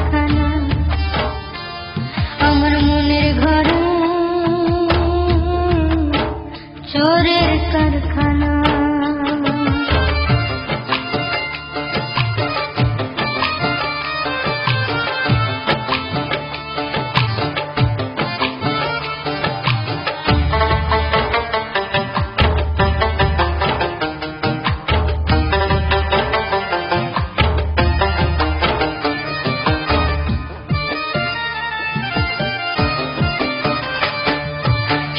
কারখানা, আমার মনের ঘরে চোরের কারখানা।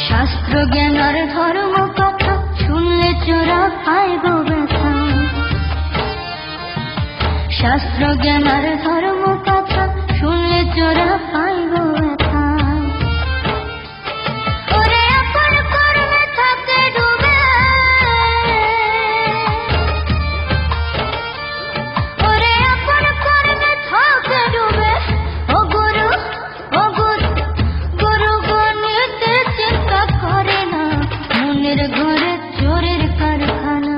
শাস্ত্র জ্ঞান আর ধর্ম কথা শুনলে চোরা পায় গো ব্যথা, শাস্ত্র জ্ঞান আর ধর্ম কথা শুনলে চোরা পায় গো ব্যথা। ওরে আপন কর্মে থাকে ডুবে, ওরে আপন কর্মে থাকে ডুবে, ও গুরু ও গুরু গুরু গণিতে চিন্তা করে না, মনের ঘরে চোরের কারখানা,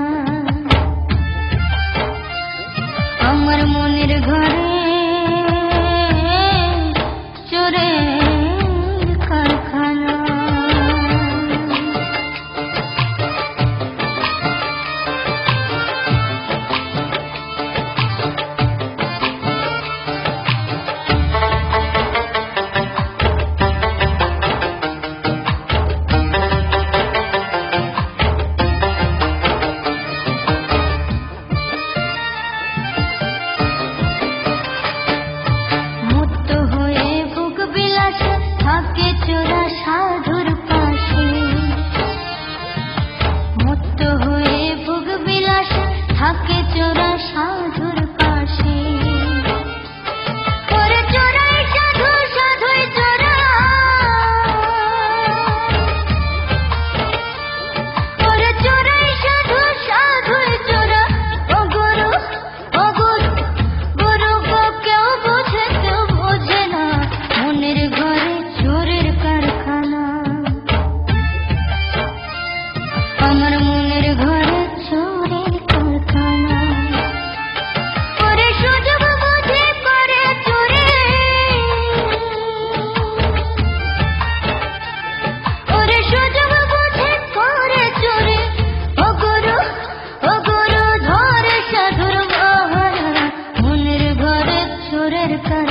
আমার মনের ঘরে চোরের কারখানা। মুক্ত হয়ে ভোগ বিলাসে থাকে চোরা সাধুর পাশে, মুক্ত হয়ে ভোগ বিলাসে থাকে চোরা সাধুর পাশে। ওরে চোরাই সাধু সাধুই চোরা, ওরে চোরাই সাধু সাধুই চোরা, ও গুরু ও গুরু গুরু গো কেউ বোঝে কেউ বোঝে না, মনের ঘরে চোরের কারখানা, আমার মনের ঘরে চোরের কারখানা। ওরে সুযোগ বুঝে করে চোরে, ওরে সুযোগ বুঝে করে চোরে, ও গুরু ধরে সাধুর বাহারা, মনের ঘরে চোরের কারখানা।